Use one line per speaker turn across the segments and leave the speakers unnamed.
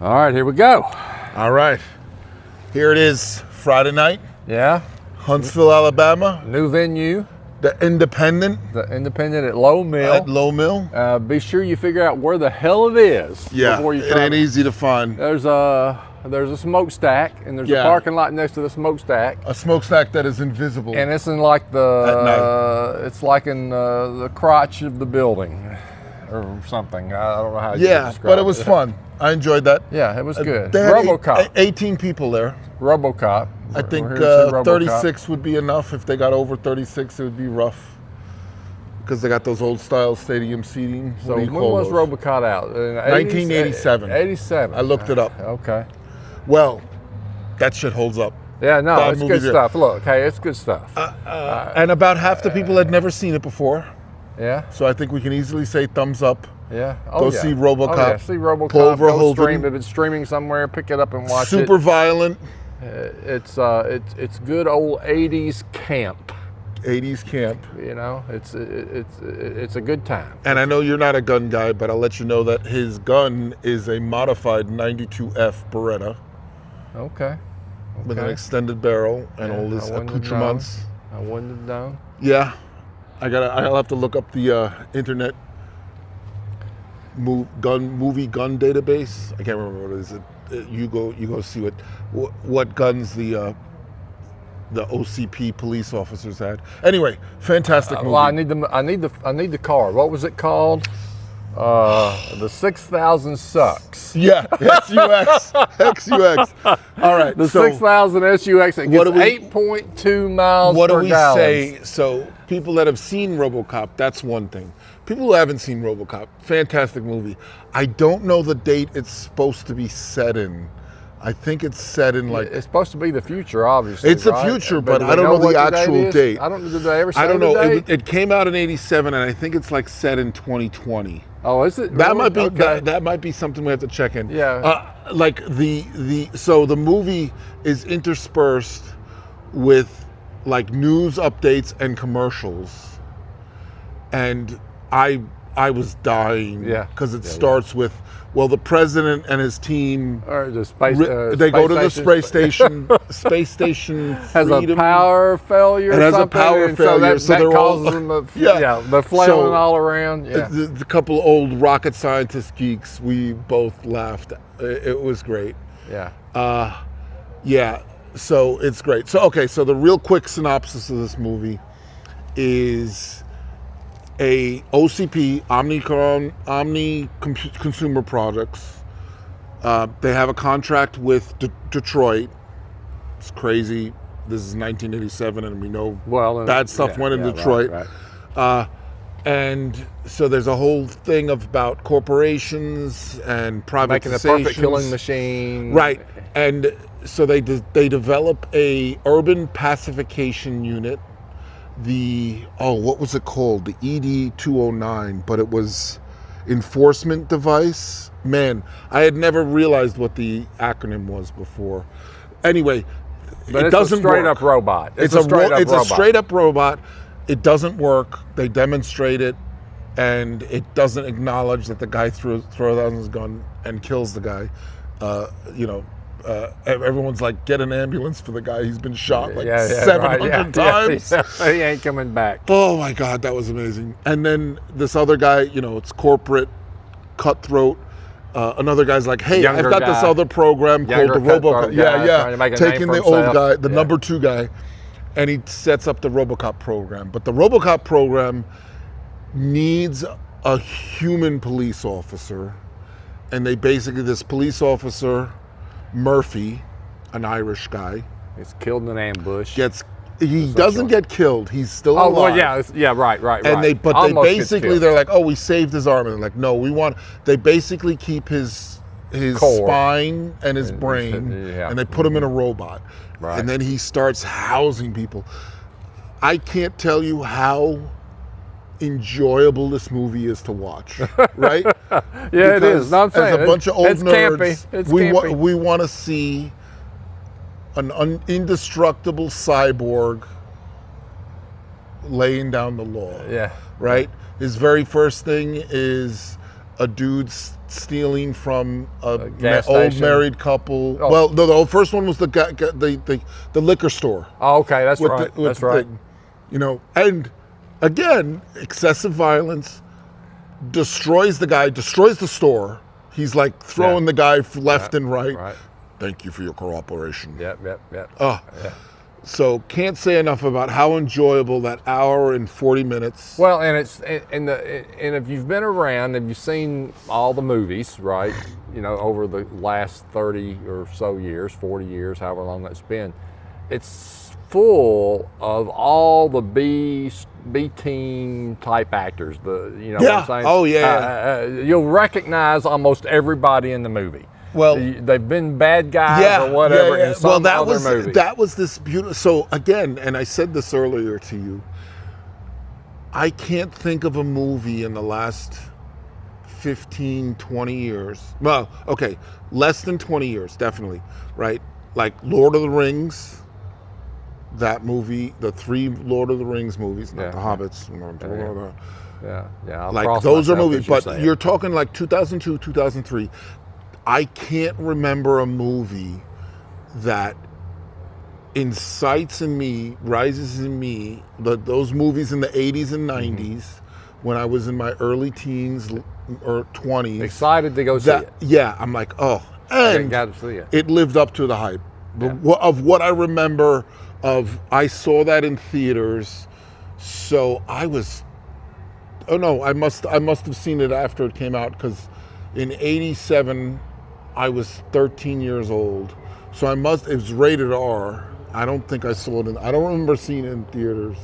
All right, here we go.
All right. Here it is, Friday night.
Yeah.
Huntsville, Alabama.
New venue.
The Independent.
The Independent at Lowe Mill.
At Lowe Mill.
Be sure you figure out where the hell it is.
Yeah,
before you
it ain't easy to find.
There's a smokestack, and there's a parking lot next to the smokestack.
A smokestack that is invisible.
And it's in like it's like in the crotch of the building, or something. I don't know how you describe it.
But it was fun. I enjoyed that.
Yeah, it was good.
RoboCop. 18 people there.
RoboCop.
I think 36 would be enough. If they got over 36, it would be rough. Because they got those old style stadium seating.
So when was RoboCop out?
1987.
87.
I looked it up.
Okay.
Well, that shit holds up.
Yeah, no, it's good stuff. Look, hey, it's good stuff.
And about half the people had never seen it before.
Yeah.
So I think we can easily say thumbs up.
Yeah.
Go see RoboCop.
Oh, yeah. See RoboCop. Go stream. If it's streaming somewhere, pick it up and watch it.
Super violent.
It's good old 80s camp.
80s camp.
You know, it's a good time.
And I know you're not a gun guy, but I'll let you know that his gun is a modified 92F Beretta.
Okay.
With an extended barrel and all his accoutrements.
I wouldn't have known.
Yeah. I'll have to look up the internet movie gun database. I can't remember what it is. You go see what guns the OCP police officers had. Anyway, fantastic movie.
Well, I need the car. What was it called? The 6000 sucks.
Yeah, XUX. All right.
The 6000 SUX. It gets 8.2 miles per gallon. What do we say?
So people that have seen RoboCop, that's one thing. People who haven't seen RoboCop, fantastic movie. I don't know the date it's supposed to be set in. I think it's set in like...
It's supposed to be the future, obviously.
It's the future, but I don't know the actual date.
Did they ever say
I don't know.
the date?
It came out in '87, and I think it's like set in 2020.
Oh, is it?
That might be that might be something we have to check in.
Yeah.
Like so the movie is interspersed with like news updates and commercials, and I was dying.
Yeah.
Because it starts with, well, the president and his team,
or the space,
they go to the space station. Space station
has a power failure.
It has a power failure,
so that causes them they're flailing all around. Yeah,
the couple old rocket scientist geeks, we both laughed. It was great.
Yeah.
Yeah. So it's great. So so the real quick synopsis of this movie is a OCP, Omni Consumer Products. They have a contract with Detroit. It's crazy. This is 1987, and we know bad stuff went in Detroit. Right. And so there's a whole thing about corporations and privatizations.
Making the perfect killing machine.
Right. And so they develop a urban pacification unit. What was it called? The ED-209, but it was enforcement device. Man, I had never realized what the acronym was before. Anyway,
but
it doesn't work.
It's a straight up robot.
It's a straight up robot. It doesn't work. They demonstrate it, and it doesn't acknowledge that the guy throws out his gun and kills the guy. Everyone's like, get an ambulance for the guy. He's been shot 700 times.
Yeah. He ain't coming back.
Oh my God, that was amazing. And then this other guy, it's corporate, cutthroat. Another guy's like, hey, I've got this other program called the RoboCop. Taking the old guy, the number 2 guy, and he sets up the RoboCop program. But the RoboCop program needs a human police officer. And this police officer, Murphy, an Irish guy,
he's killed in an ambush.
He doesn't get killed. He's still alive.
Oh well, right.
And they basically they're like, oh, we saved his arm. And they're like, no, they basically keep his spine and his brain, and they put him in a robot. Right. And then he starts housing people. I can't tell you how enjoyable this movie is to watch, right?
Yeah, it is. No, I'm saying,
as a bunch of old nerds,
campy.
We want to see an indestructible cyborg laying down the law.
Yeah.
Right? His very first thing is a dude's stealing from a
gas
old
station.
married couple.
Oh.
Well, the first one was the liquor store.
Oh, okay, that's
with
right.
with
That's right.
You know, and again, excessive violence, destroys the guy, destroys the store. He's like throwing the guy left and right.
Right.
Thank you for your cooperation.
Yep.
Oh,
Yeah.
so can't say enough about how enjoyable that hour and 40 minutes.
Well, and and if you've been around, if you've seen all the movies, right? You know, over the last 30 or so years, 40 years, however long that's been, it's full of all the B team type actors. What I'm saying?
Oh yeah.
You'll recognize almost everybody in the movie.
Well,
they've been bad guys or whatever in some other movie.
That was this beautiful. So again, and I said this earlier to you, I can't think of a movie in the last 15, 20 years. Well, okay, less than 20 years, definitely, right? Like Lord of the Rings, that movie, the 3 Lord of the Rings movies, not the Hobbits.
Yeah.
Like those are movies, but you're talking like 2002, 2003. I can't remember a movie that incites in me, rises in me, those movies in the 80s and 90s when I was in my early teens or 20s.
Excited to go see it.
Yeah, I'm like, oh. And
got to see it.
It lived up to the hype. Of what I remember I saw that in theaters, so I was, I must have seen it after it came out, because in 87, I was 13 years old, so it was rated R. I don't think I saw it I don't remember seeing it in theaters.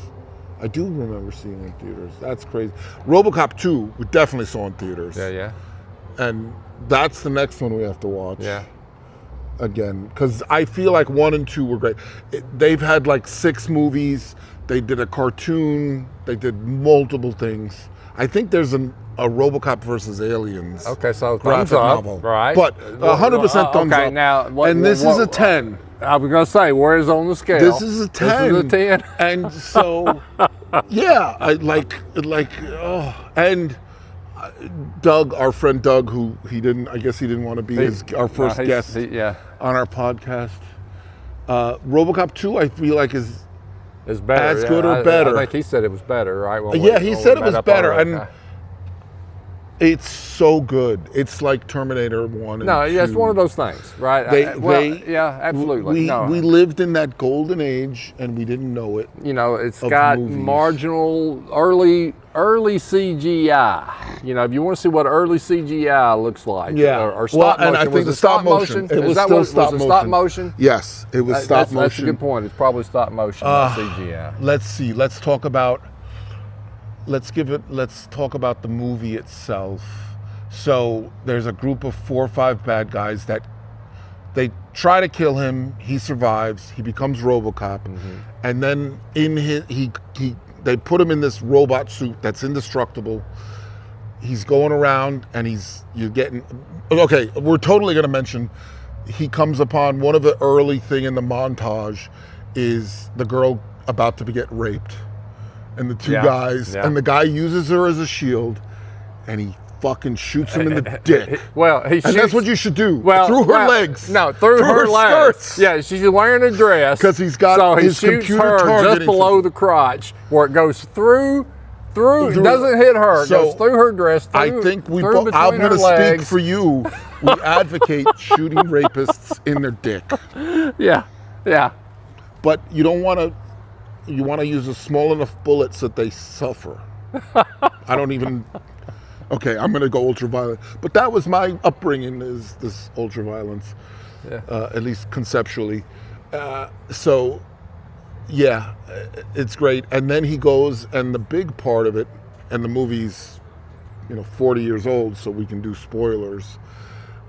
I do remember seeing it in theaters. That's crazy. RoboCop 2, we definitely saw in theaters.
Yeah.
And that's the next one we have to watch.
Yeah.
Again, because I feel like 1 and 2 were great. They've had like 6 movies. They did a cartoon. They did multiple things. I think there's a RoboCop versus Aliens.
Okay, so
graphic
thumbs up,
novel,
right?
But 100% thumbs up.
Okay, now
this is a 10.
I was gonna say, where is it on the scale?
This is a 10.
This is a 10.
And so, yeah, and Doug, our friend Doug, who I guess he didn't want to be our first guest on our podcast. RoboCop 2, I feel like is
better,
as good or better.
I think he said it was better, right?
He said it was better, and it's so good. It's like Terminator 1 and 2.
It's one of those things, right? Absolutely.
We lived in that golden age, and we didn't know it.
It's got
movies.
Marginal early CGI. If you want to see what early CGI looks like, or stop motion.
And I think the stop motion. It was still stop motion.
Stop motion?
Yes, it was stop motion.
That's a good point. It's probably stop motion, not CGI.
Let's see. Let's talk about the movie itself. So there's a group of 4 or 5 bad guys that they try to kill him. He survives. He becomes RoboCop, and then they put him in this robot suit that's indestructible. He's going around, and we're totally going to mention, he comes upon one of the early thing in the montage is the girl about to get raped. And the 2 guys, and the guy uses her as a shield, and he fucking shoots him in the dick.
And
that's what you should do. Through her legs.
No, through her legs.
Skirts.
Yeah, she's wearing a dress.
Because he's got his computer
her
targeting
just below the crotch, where it goes through. It doesn't hit her. It goes through her dress.
I think I'm going to speak for you. We advocate shooting rapists in their dick.
Yeah.
But you don't want to. You want to use a small enough bullet so that they suffer. Okay, I'm going to go ultraviolet. But that was my upbringing, is this ultraviolence, at least conceptually. It's great. And then he goes, and the big part of it, and the movie's 40 years old, so we can do spoilers.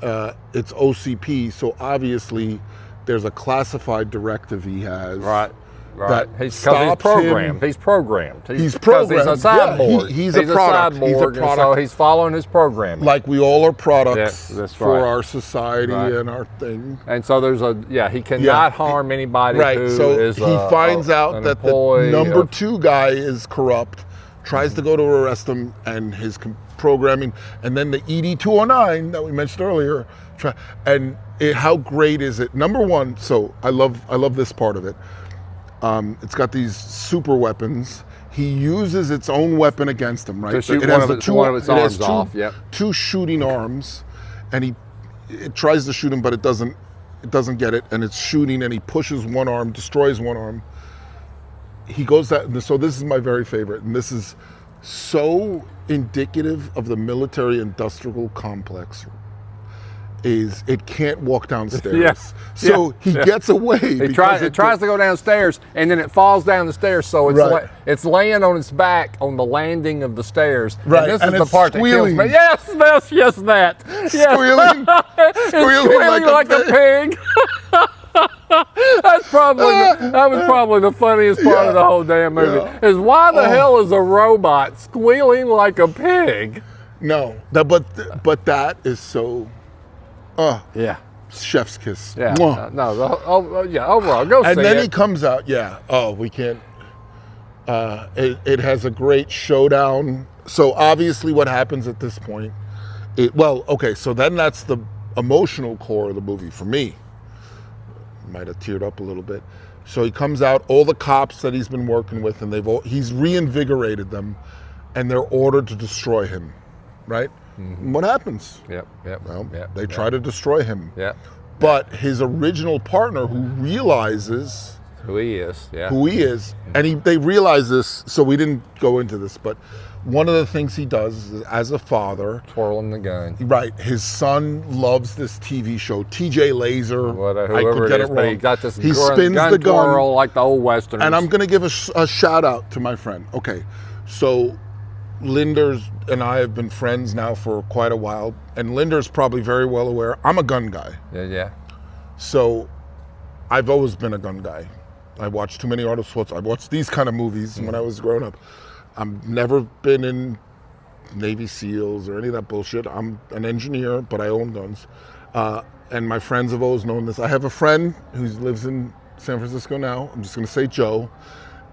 It's OCP, so obviously there's a classified directive he has.
Right. He's
programmed.
He's programmed.
He's programmed.
He's a sideboard.
He's a product.
So he's following his programming.
Like we all are products for
right.
our society and our thing.
And so there's he cannot harm anybody who is
he finds out that the number 2 guy is corrupt, tries to go to arrest him, and programming, and then the ED-209 that we mentioned earlier. How great is it? Number one, so I love this part of it. It's got these super weapons. He uses its own weapon against him, right?
To shoot
it
one
has
of its arms off. Yep.
Two shooting arms, and it tries to shoot him, but it doesn't get it, and it's shooting, and he pushes one arm, destroys one arm. He goes that. So this is my very favorite, and this is so indicative of the military-industrial complex. Is it can't walk downstairs.
Yes.
So he gets away.
It tries to go downstairs, and then it falls down the stairs. So it's laying on its back on the landing of the stairs.
Right.
And this
and
is the part
squealing.
that kills me. Yes, that. Yes.
Squealing.
Squealing like a pig. That was probably the funniest part of the whole damn movie. Is why the hell is a robot squealing like a pig?
No, but that is so.
Yeah.
Chef's kiss.
Yeah. Overall, go see it.
And then he comes out. Yeah. Oh, we can't. It has a great showdown. So obviously, what happens at this point? So then that's the emotional core of the movie for me. Might have teared up a little bit. So he comes out. All the cops that he's been working with, and he's reinvigorated them, and they're ordered to destroy him. Right. Mm-hmm. What happens? They try to destroy him. But his original partner, who realizes
who he is,
and they realize this. So we didn't go into this, but one of the things he does is, as a father,
twirling the gun.
Right, his son loves this TV show, TJ Laser.
I could get it wrong. But he got this.
He spins the gun
twirl like the old westerns.
And I'm going to give a shout out to my friend. Okay, so Linder's and I have been friends now for quite a while, and Linder's probably very well aware I'm a gun guy.
Yeah.
So I've always been a gun guy. I watched too many Arnold Schwarzenegger. I watched these kind of movies when I was growing up. I've never been in Navy SEALs or any of that bullshit. I'm an engineer, but I own guns. And my friends have always known this. I have a friend who lives in San Francisco now. I'm just going to say Joe.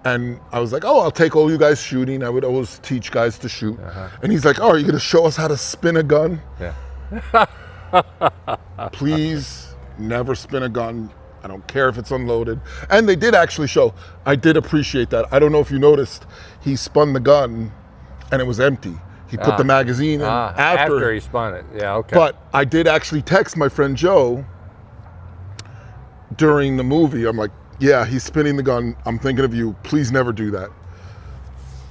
And I was like, I'll take all you guys shooting. I would always teach guys to shoot. And he's like, are you going to show us how to spin a gun?
Yeah.
Please never spin a gun. I don't care if it's unloaded. And they did actually show. I did appreciate that. I don't know if you noticed. He spun the gun and it was empty. He put the magazine in
after he spun it. Yeah, okay.
But I did actually text my friend Joe during the movie. I'm like, yeah, he's spinning the gun. I'm thinking of you. Please never do that.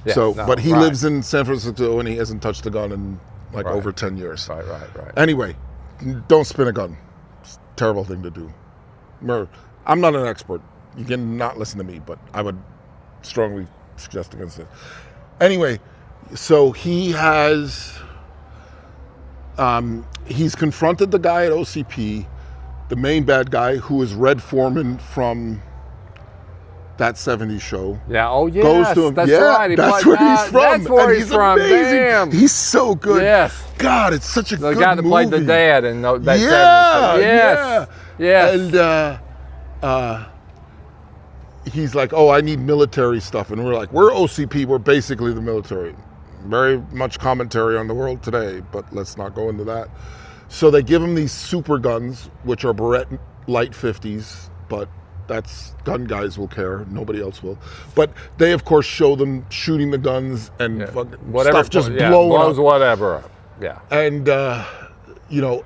Yeah, but he lives in San Francisco and he hasn't touched a gun in over 10 years.
Right.
Anyway, don't spin a gun. It's a terrible thing to do. I'm not an expert. You can not listen to me, but I would strongly suggest against it. Anyway, so he has, he's confronted the guy at OCP, the main bad guy, who is Red Foreman from that 70s show.
Yeah, oh yes,
goes to him.
That's right.
That's where he's from.
That's where he's from.
Amazing.
Damn.
He's so good.
Yes.
God, it's such a good movie.
The guy that played the dad in that 70s show.
Yes. And he's like, I need military stuff. And we're like, we're OCP. We're basically the military. Very much commentary on the world today, but let's not go into that. So they give him these super guns, which are Beretta Light 50s, but that's gun guys will care. Nobody else will. But they, of course, show them shooting the guns and stuff just blowing up.
Whatever up. Yeah.
And,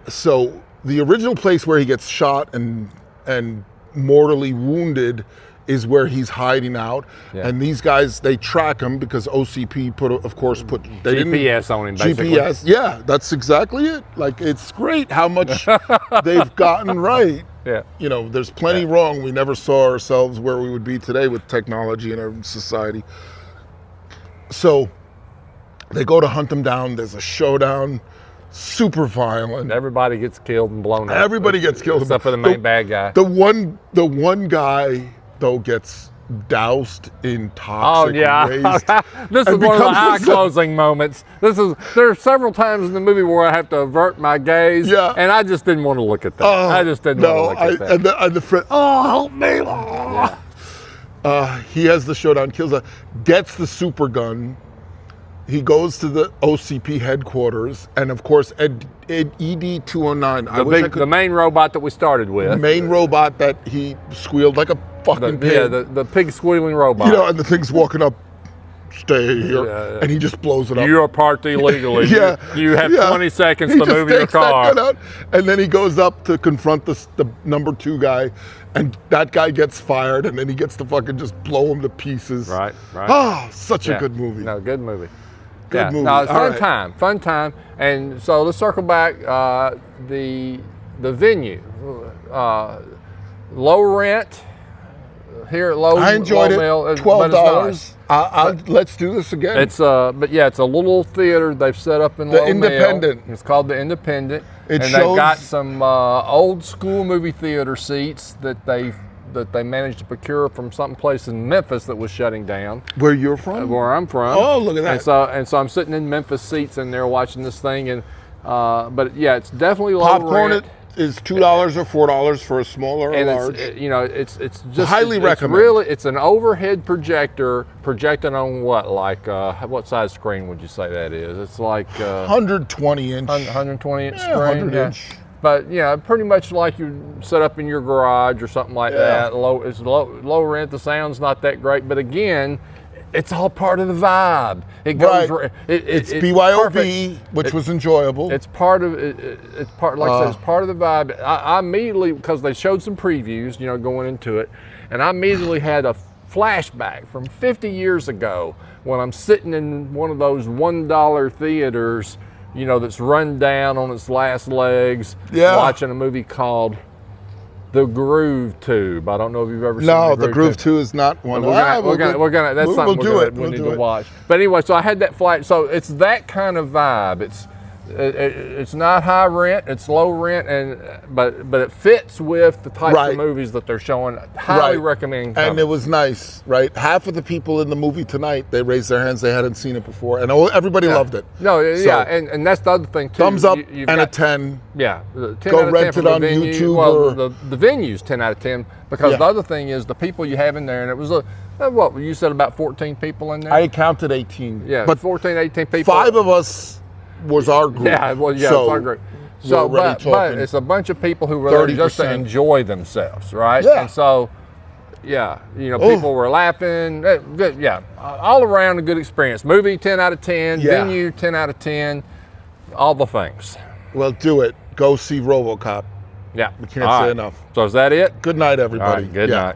so the original place where he gets shot and mortally wounded is where he's hiding out. Yeah. And these guys, they track him because OCP put
GPS on him, basically.
GPS, yeah, that's exactly it. Like, it's great how much they've gotten right.
Yeah.
There's plenty wrong. We never saw ourselves where we would be today with technology in our society. So they go to hunt him down. There's a showdown, super violent.
Everybody gets killed and blown up.
Everybody gets killed.
Except for the main bad guy.
The one guy, though, gets doused in toxic waste.
This is one of the eye-closing moments. There are several times in the movie where I have to avert my gaze, and I just didn't want to look at that. I just didn't want to look at that.
And the friend, help me! He has the showdown, gets the super gun, he goes to the OCP headquarters, and of course, ED-209.
The main robot that we started with.
The main robot that he squealed like a fucking pig.
Yeah, the pig squealing robot.
You know, and the thing's walking up, stay here, and he just blows it up.
You are parked illegally.
Yeah.
You have 20 seconds to move your car.
And then he goes up to confront the number 2 guy, and that guy gets fired, and then he gets to fucking just blow him to pieces.
Right.
Oh, such a good movie.
No, good movie.
Good movie.
No, it's fun time. And so let's circle back. The venue, low rent here at Lowe.
I enjoyed
Mill,
it. $12. Nice. Let's do this again.
It's a little theater they've set up in Lowe Mill.
The Independent.
It's called the Independent.
They've
got some old school movie theater seats that they managed to procure from some place in Memphis that was shutting down.
Where you're from?
Where I'm from.
Oh, look at that.
And so I'm sitting in Memphis seats in there watching this thing, and but yeah, it's definitely low
popcorn
rent.
Is $2 or $4 for a small or a large.
It's just
highly recommend.
Really, it's an overhead projector projecting on what what size screen would you say that is? It's like
120 inch.
120 inch screen.
100 inch.
But pretty much like you set up in your garage or something like that. It's low rent. The sound's not that great, but again, it's all part of the vibe. It goes.
Right. It's BYOB, which was enjoyable.
It's part of it. It's part, like I said, it's part of the vibe. I immediately, because they showed some previews, going into it, and I immediately had a flashback from 50 years ago when I'm sitting in one of those $1 theaters, that's run down on its last legs, watching a movie called The Groove Tube. I don't know if you've ever seen
The Groove 2 is not one.
We're gonna that's something we need to watch. But anyway, so I had that flight. So it's that kind of vibe. It's not high rent, it's low rent, but it fits with the type of movies that they're showing. Highly recommend.
And it was nice, right? Half of the people in the movie tonight, they raised their hands, they hadn't seen it before, and everybody loved it.
And that's the other thing too.
Thumbs up and a 10.
Yeah, 10
Go
out of 10
rent it on YouTube.
Well, the venue's 10 out of 10 because the other thing is the people you have in there, and it was what you said, about 14 people in there.
I counted 18.
Yeah,
but
14, 18 people.
5 of us was our group.
It's our group. So, but it's a bunch of people who were there just to enjoy themselves, right?
Yeah.
And so, people were laughing. All around a good experience. Movie 10 out of 10. Venue 10 out of 10. All the things.
Well, do it. Go see RoboCop.
Yeah.
We can't say enough.
So is that it?
Good night, everybody.
Good night.